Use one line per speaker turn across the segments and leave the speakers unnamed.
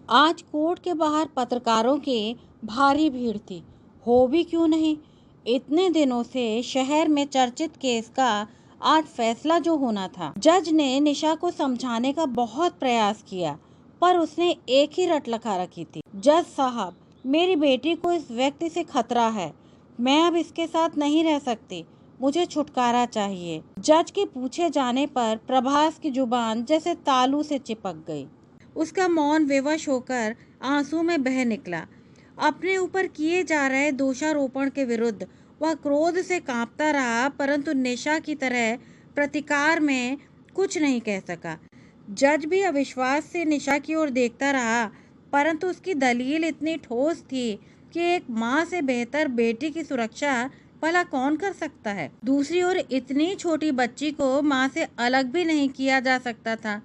आज कोर्ट के बाहर पत्रकारों की भारी भीड़ थी। हो भी क्यों नहीं, इतने दिनों से शहर में चर्चित केस का आज फैसला जो होना था। जज ने निशा को समझाने का बहुत प्रयास किया, पर उसने एक ही रट लगा रखी थी। जज साहब, मेरी बेटी को इस व्यक्ति से खतरा है। मैं अब इसके साथ नहीं रह सकती। मुझे छुटकारा चाहिए। जज के पूछे जाने पर प्रभास की जुबान जैसे तालू से चिपक गई। उसका मौन विवश होकर आंसू में बह निकला। अपने ऊपर किए जा रहे दोषारोपण के विरुद्ध वह क्रोध से कांपता रहा, परंतु निशा की तरह प्रतिकार में कुछ नहीं कह सका। जज भी अविश्वास से निशा की ओर देखता रहा, परंतु उसकी दलील इतनी ठोस थी कि एक माँ से बेहतर बेटी की सुरक्षा भला कौन कर सकता है। दूसरी ओर इतनी छोटी बच्ची को माँ से अलग भी नहीं किया जा सकता था।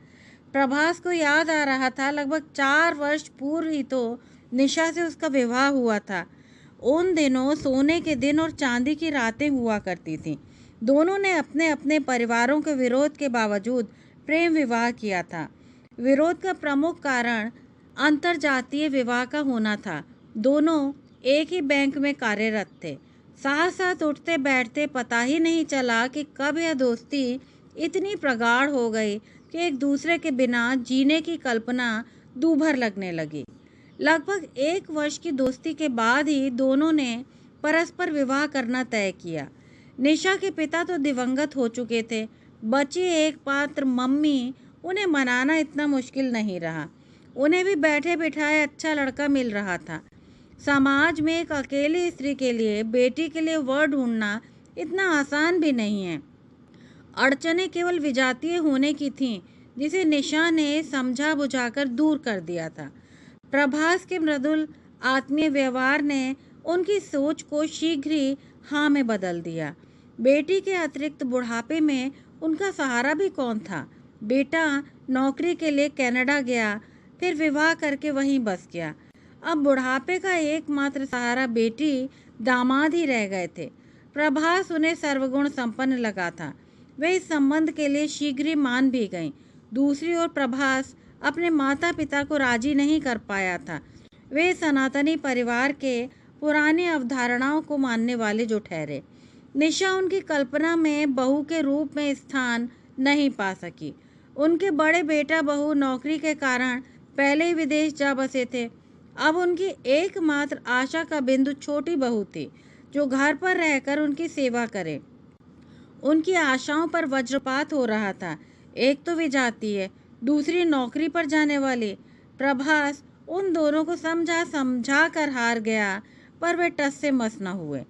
प्रभास को याद आ रहा था, लगभग 4 वर्ष पूर्व ही तो निशा से उसका विवाह हुआ था। उन दिनों सोने के दिन और चांदी की रातें हुआ करती थीं। दोनों ने अपने अपने परिवारों के विरोध के बावजूद प्रेम विवाह किया था। विरोध का प्रमुख कारण अंतरजातीय विवाह का होना था। दोनों एक ही बैंक में कार्यरत थे। साथ साथ उठते बैठते पता ही नहीं चला कि कब यह दोस्ती इतनी प्रगाढ़ हो गई कि एक दूसरे के बिना जीने की कल्पना दूभर लगने लगी। लगभग 1 वर्ष की दोस्ती के बाद ही दोनों ने परस्पर विवाह करना तय किया। निशा के पिता तो दिवंगत हो चुके थे। बची एकमात्र मम्मी, उन्हें मनाना इतना मुश्किल नहीं रहा। उन्हें भी बैठे बिठाए अच्छा लड़का मिल रहा था। समाज में एक अकेली स्त्री के लिए बेटी के लिए वर ढूंढना इतना आसान भी नहीं है। अड़चनें केवल विजातीय होने की थीं, जिसे निशा ने समझा बुझाकर दूर कर दिया था। प्रभास के मृदुल आत्मीय व्यवहार ने उनकी सोच को शीघ्र ही हाँ में बदल दिया। बेटी के अतिरिक्त बुढ़ापे में उनका सहारा भी कौन था। बेटा नौकरी के लिए कनाडा गया, फिर विवाह करके वहीं बस गया। अब बुढ़ापे का एकमात्र सहारा बेटी दामाद ही रह गए थे। प्रभास उन्हें सर्वगुण संपन्न लगा था। वे इस संबंध के लिए शीघ्र ही मान भी गईं। दूसरी ओर प्रभास अपने माता पिता को राजी नहीं कर पाया था। वे सनातनी परिवार के पुरानी अवधारणाओं को मानने वाले जो ठहरे। निशा उनकी कल्पना में बहू के रूप में स्थान नहीं पा सकी। उनके बड़े बेटा बहू नौकरी के कारण पहले ही विदेश जा बसे थे। अब उनकी एकमात्र आशा का बिंदु छोटी बहू थी, जो घर पर रहकर उनकी सेवा करे। उनकी आशाओं पर वज्रपात हो रहा था। एक तो विजातीय, दूसरी नौकरी पर जाने वाली। प्रभास उन दोनों को समझा कर हार गया, पर वे टस से मस न हुए।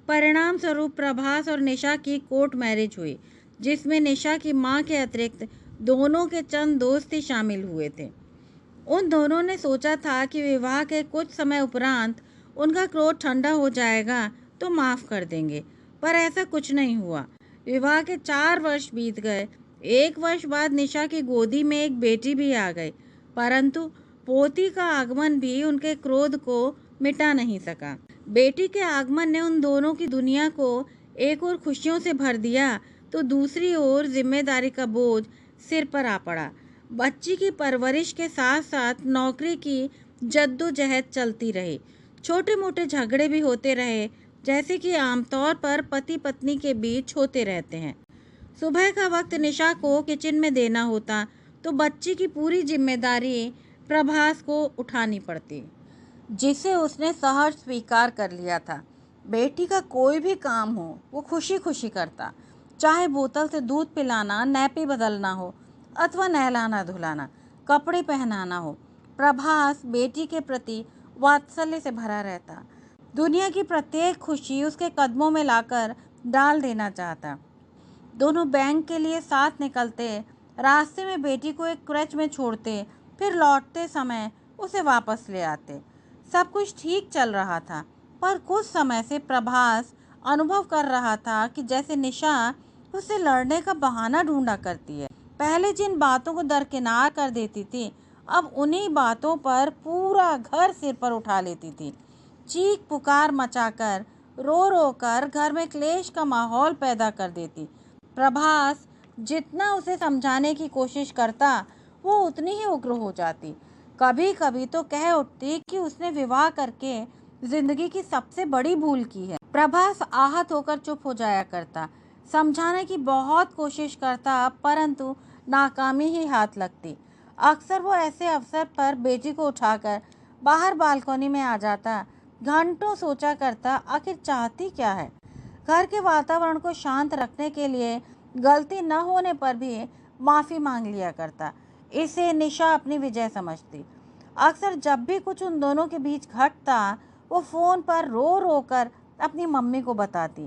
परिणाम स्वरूप प्रभास और निशा की कोर्ट मैरिज हुई, जिसमें निशा की मां के अतिरिक्त दोनों के चंद दोस्त ही शामिल हुए थे। उन दोनों ने सोचा था कि विवाह के कुछ समय उपरांत उनका क्रोध ठंडा हो जाएगा तो माफ़ कर देंगे, पर ऐसा कुछ नहीं हुआ। विवाह के 4 वर्ष बीत गए। 1 वर्ष बाद निशा की गोदी में एक बेटी भी आ गई, परंतु पोती का आगमन भी उनके क्रोध को मिटा नहीं सका। बेटी के आगमन ने उन दोनों की दुनिया को एक ओर खुशियों से भर दिया, तो दूसरी ओर जिम्मेदारी का बोझ सिर पर आ पड़ा। बच्ची की परवरिश के साथ साथ नौकरी की जद्दोजहद चलती रही। छोटे मोटे झगड़े भी होते रहे, जैसे कि आमतौर पर पति पत्नी के बीच होते रहते हैं। सुबह का वक्त निशा को किचन में देना होता, तो बच्ची की पूरी जिम्मेदारी प्रभास को उठानी पड़ती, जिसे उसने सहज स्वीकार कर लिया था। बेटी का कोई भी काम हो वो खुशी खुशी करता, चाहे बोतल से दूध पिलाना, नैपी बदलना हो अथवा नहलाना धुलाना, कपड़े पहनाना हो। प्रभास बेटी के प्रति वात्सल्य से भरा रहता। दुनिया की प्रत्येक खुशी उसके कदमों में लाकर डाल देना चाहता। दोनों बैंक के लिए साथ निकलते, रास्ते में बेटी को एक क्रच में छोड़ते, फिर लौटते समय उसे वापस ले आते। सब कुछ ठीक चल रहा था, पर कुछ समय से प्रभास अनुभव कर रहा था कि जैसे निशा उससे लड़ने का बहाना ढूंढा करती है। पहले जिन बातों को दरकिनार कर देती थी, अब उन्हीं बातों पर पूरा घर सिर पर उठा लेती थी। चीख पुकार मचाकर, रो रो कर घर में क्लेश का माहौल पैदा कर देती। प्रभास जितना उसे समझाने की कोशिश करता, वो उतनी ही उग्र हो जाती। कभी कभी तो कह उठती कि उसने विवाह करके जिंदगी की सबसे बड़ी भूल की है। प्रभास आहत होकर चुप हो जाया करता, समझाने की बहुत कोशिश करता, परंतु नाकामी ही हाथ लगती। अक्सर वो ऐसे अवसर पर बेटी को उठाकर बाहर बालकनी में आ जाता, घंटों सोचा करता आखिर चाहती क्या है। घर के वातावरण को शांत रखने के लिए गलती न होने पर भी माफ़ी मांग लिया करता। इसे निशा अपनी विजय समझती। अक्सर जब भी कुछ उन दोनों के बीच घटता, वो फ़ोन पर रो रो कर अपनी मम्मी को बताती।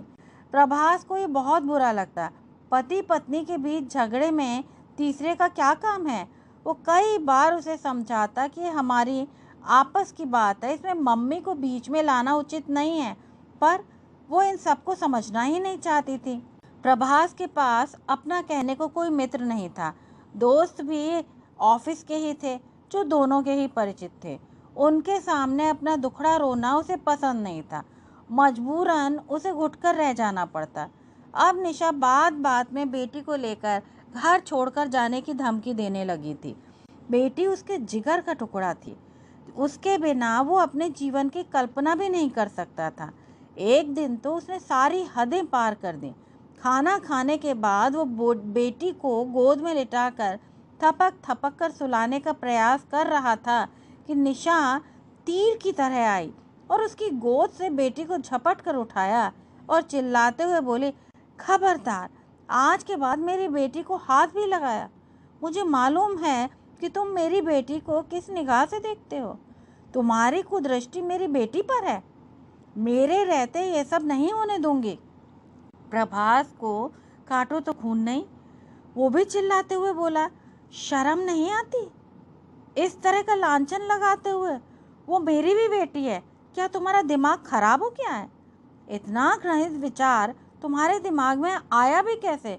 प्रभास को ये बहुत बुरा लगता। पति पत्नी के बीच झगड़े में तीसरे का क्या काम है। वो कई बार उसे समझाता कि हमारी आपस की बात है, इसमें मम्मी को बीच में लाना उचित नहीं है, पर वो इन सबको समझना ही नहीं चाहती थी। प्रभास के पास अपना कहने को कोई मित्र नहीं था। दोस्त भी ऑफिस के ही थे, जो दोनों के ही परिचित थे। उनके सामने अपना दुखड़ा रोना उसे पसंद नहीं था। मजबूरन उसे घुटकर रह जाना पड़ता। अब निशा बात बात में बेटी को लेकर घर छोड़कर जाने की धमकी देने लगी थी। बेटी उसके जिगर का टुकड़ा थी। उसके बिना वो अपने जीवन की कल्पना भी नहीं कर सकता था। एक दिन तो उसने सारी हदें पार कर दी। खाना खाने के बाद वो बेटी को गोद में लिटाकर थपक थपक कर सुलाने का प्रयास कर रहा था कि निशा तीर की तरह आई और उसकी गोद से बेटी को झपट कर उठाया और चिल्लाते हुए बोली, खबरदार, आज के बाद मेरी बेटी को हाथ भी लगाया। मुझे मालूम है कि तुम मेरी बेटी को किस निगाह से देखते हो। तुम्हारी कुदृष्टि मेरी बेटी पर है। मेरे रहते ये सब नहीं होने दूंगी। प्रभास को काटो तो खून नहीं। वो भी चिल्लाते हुए बोला, शर्म नहीं आती इस तरह का लांछन लगाते हुए? वो मेरी भी बेटी है। क्या तुम्हारा दिमाग खराब हो गया है? इतना घृणित विचार तुम्हारे दिमाग में आया भी कैसे?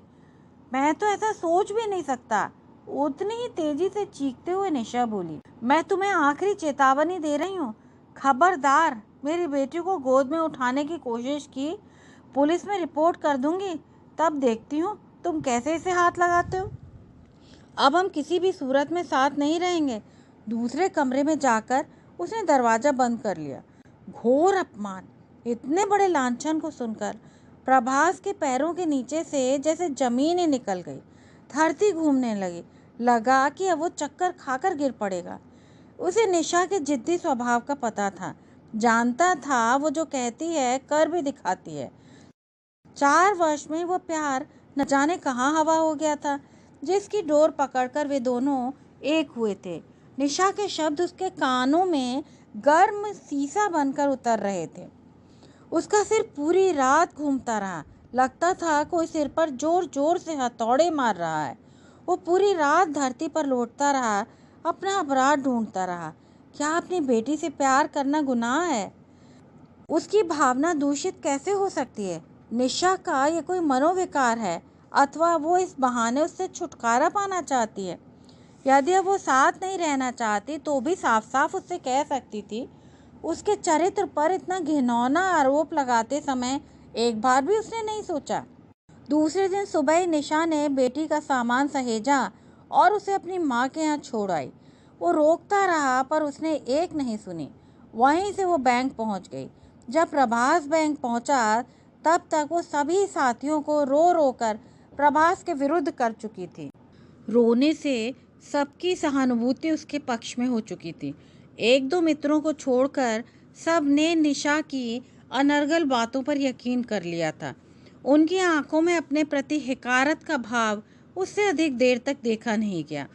मैं तो ऐसा सोच भी नहीं सकता। उतनी ही तेजी से चीखते हुए निशा बोली, मैं तुम्हें आखिरी चेतावनी दे रही हूँ। खबरदार मेरी बेटी को गोद में उठाने की कोशिश की, पुलिस में रिपोर्ट कर दूंगी। तब देखती हूँ तुम कैसे इसे हाथ लगाते हो। अब हम किसी भी सूरत में साथ नहीं रहेंगे। दूसरे कमरे में जाकर उसने दरवाज़ा बंद कर लिया। घोर अपमान। इतने बड़े लांछन को सुनकर प्रभास के पैरों के नीचे से जैसे जमीन ही निकल गई। धरती घूमने लगी। लगा कि अब वो चक्कर खाकर गिर पड़ेगा। उसे निशा के जिद्दी स्वभाव का पता था। जानता था वो जो कहती है कर भी दिखाती है। 4 वर्ष में वो प्यार न जाने कहाँ हवा हो गया था, जिसकी डोर पकड़कर वे दोनों एक हुए थे। निशा के शब्द उसके कानों में गर्म सीसा बनकर उतर रहे थे। उसका सिर पूरी रात घूमता रहा। लगता था कोई सिर पर जोर जोर से हथौड़े मार रहा है। वो पूरी रात धरती पर लौटता रहा, अपना अपराध ढूंढता रहा। क्या अपनी बेटी से प्यार करना गुनाह है? उसकी भावना दूषित कैसे हो सकती है? निशा का ये कोई मनोविकार है, अथवा वो इस बहाने उससे छुटकारा पाना चाहती है? यदि वो साथ नहीं रहना चाहती तो भी साफ साफ उससे कह सकती थी। उसके चरित्र पर इतना घिनौना आरोप लगाते समय एक बार भी उसने नहीं सोचा। दूसरे दिन सुबह ही निशा ने बेटी का सामान सहेजा और उसे अपनी माँ के यहाँ छोड़ आई। वो रोकता रहा पर उसने एक नहीं सुनी। वहीं से वो बैंक पहुँच गई। जब प्रभास बैंक पहुँचा तब तक वो सभी साथियों को रो रो कर प्रभास के विरुद्ध कर चुकी थी। रोने से सबकी सहानुभूति उसके पक्ष में हो चुकी थी। एक दो मित्रों को छोड़कर सब ने निशा की अनर्गल बातों पर यकीन कर लिया था। उनकी आंखों में अपने प्रति हिकारत का भाव उससे अधिक देर तक देखा नहीं गया।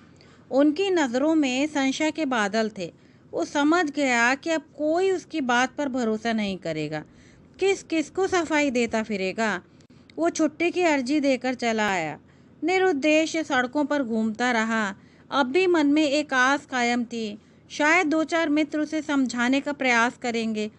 उनकी नज़रों में संशय के बादल थे। वो समझ गया कि अब कोई उसकी बात पर भरोसा नहीं करेगा। किस किस को सफाई देता फिरेगा। वो छुट्टी की अर्जी देकर चला आया। निरुद्देश्य सड़कों पर घूमता रहा। अब भी मन में एक आस कायम थी, शायद 2-4 मित्र उसे समझाने का प्रयास करेंगे,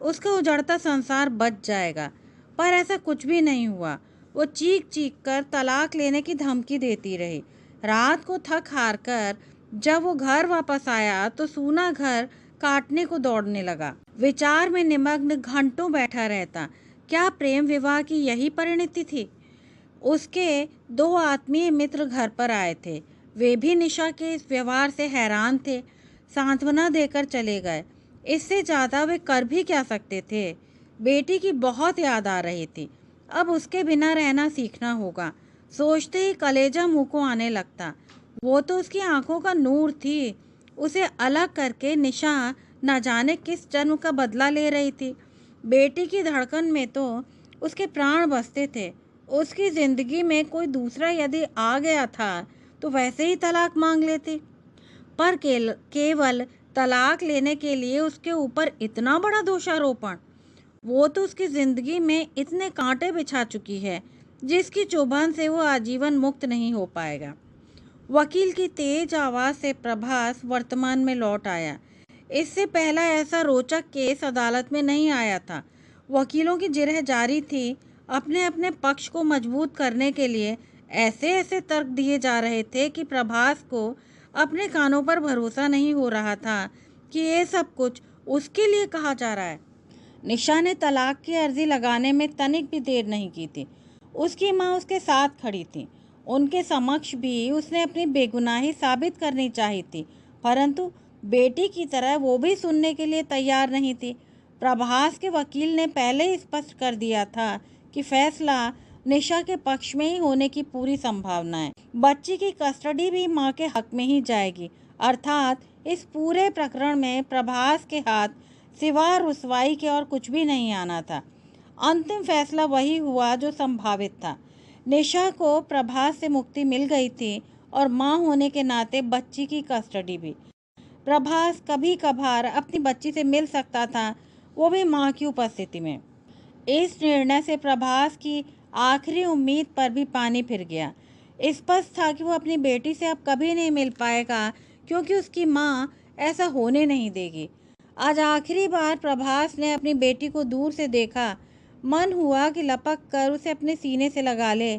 उसका उजड़ता संसार बच जाएगा। पर ऐसा कुछ भी नहीं हुआ। वो चीख चीख कर तलाक लेने की धमकी देती रही। रात को थक हार कर जब वो घर वापस आया तो सूना घर काटने को दौड़ने लगा। विचार में निमग्न घंटों बैठा रहता। क्या प्रेम विवाह की यही परिणति थी? उसके 2 आत्मीय मित्र घर पर आए थे। वे भी निशा के इस व्यवहार से हैरान थे। सांत्वना देकर चले गए। इससे ज़्यादा वे कर भी क्या सकते थे। बेटी की बहुत याद आ रही थी। अब उसके बिना रहना सीखना होगा। सोचते ही कलेजा मुंह को आने लगता। वो तो उसकी आंखों का नूर थी। उसे अलग करके निशा न जाने किस जन्म का बदला ले रही थी। बेटी की धड़कन में तो उसके प्राण बसते थे। उसकी जिंदगी में कोई दूसरा यदि आ गया था तो वैसे ही तलाक मांग लेती। पर केवल तलाक लेने के लिए उसके ऊपर इतना बड़ा दोषारोपण। वो तो उसकी जिंदगी में इतने कांटे बिछा चुकी है जिसकी चुभन से वो आजीवन मुक्त नहीं हो पाएगा। वकील की तेज आवाज से प्रभास वर्तमान में लौट आया। इससे पहला ऐसा रोचक केस अदालत में नहीं आया था। वकीलों की जिरह जारी थी। अपने अपने पक्ष को मजबूत करने के लिए ऐसे ऐसे तर्क दिए जा रहे थे कि प्रभास को अपने कानों पर भरोसा नहीं हो रहा था कि ये सब कुछ उसके लिए कहा जा रहा है। निशा ने तलाक की अर्जी लगाने में तनिक भी देर नहीं की थी। उसकी माँ उसके साथ खड़ी थी। उनके समक्ष भी उसने अपनी बेगुनाही साबित करनी चाहिए थी, परंतु बेटी की तरह वो भी सुनने के लिए तैयार नहीं थी। प्रभास के वकील ने पहले ही स्पष्ट कर दिया था कि फैसला निशा के पक्ष में ही होने की पूरी संभावना है। बच्ची की कस्टडी भी मां के हक में ही जाएगी। अर्थात इस पूरे प्रकरण में प्रभास के हाथ सिवा रुसवाई के और कुछ भी नहीं आना था। अंतिम फैसला वही हुआ जो संभावित था। निशा को प्रभास से मुक्ति मिल गई थी और मां होने के नाते बच्ची की कस्टडी भी। प्रभास कभी कभार अपनी बच्ची से मिल सकता था, वो भी मां की उपस्थिति में। इस निर्णय से प्रभास की आखिरी उम्मीद पर भी पानी फिर गया। स्पष्ट था कि वो अपनी बेटी से अब कभी नहीं मिल पाएगा, क्योंकि उसकी मां ऐसा होने नहीं देगी। आज आखिरी बार प्रभास ने अपनी बेटी को दूर से देखा। मन हुआ कि लपक कर उसे अपने सीने से लगा ले,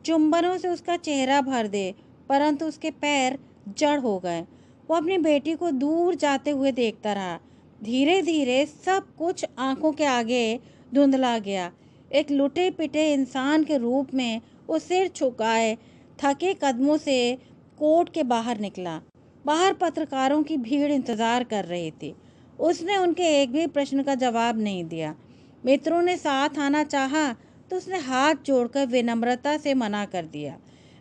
चुंबनों से उसका चेहरा भर दे, परंतु उसके पैर जड़ हो गए। वो अपनी बेटी को दूर जाते हुए देखता रहा। धीरे धीरे सब कुछ आंखों के आगे धुंधला गया। एक लुटे पिटे इंसान के रूप में वो सिर झुकाए थके कदमों से कोर्ट के बाहर निकला। बाहर पत्रकारों की भीड़ इंतजार कर रही थी। उसने उनके एक भी प्रश्न का जवाब नहीं दिया। मित्रों ने साथ आना चाहा तो उसने हाथ जोड़कर विनम्रता से मना कर दिया।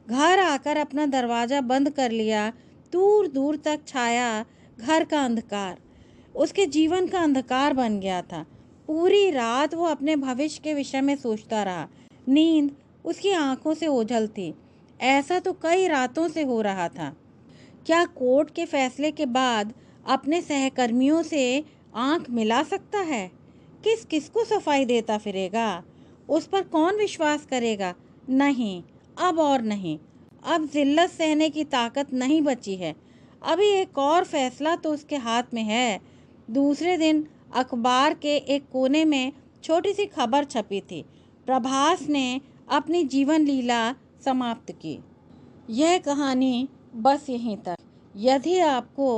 घर आकर अपना दरवाजा बंद कर लिया। दूर दूर तक छाया घर का अंधकार। उसके जीवन का अंधकार बन गया था। पूरी रात वो अपने भविष्य के विषय में सोचता रहा। नींद उसकी आंखों से ओझल थी। ऐसा तो कई रातों से हो रहा था। क्या कोर्ट के फैसले के बाद अपने सहकर्मियों से आंख मिला सकता है? किस किस को सफाई देता फिरेगा? उस पर कौन विश्वास करेगा? नहीं, अब और नहीं। अब जिल्लत सहने की ताकत नहीं बची है। अभी एक और फैसला तो उसके हाथ में है। दूसरे दिन अखबार के एक कोने में छोटी सी खबर छपी थी। प्रभास ने अपनी जीवन लीला समाप्त की। यह कहानी बस यहीं तक। यदि आपको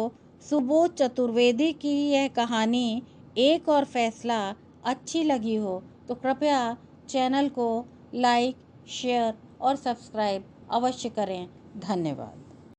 सुबोध चतुर्वेदी की यह कहानी एक और फैसला अच्छी लगी हो तो कृपया चैनल को लाइक, शेयर और सब्सक्राइब अवश्य करें। धन्यवाद।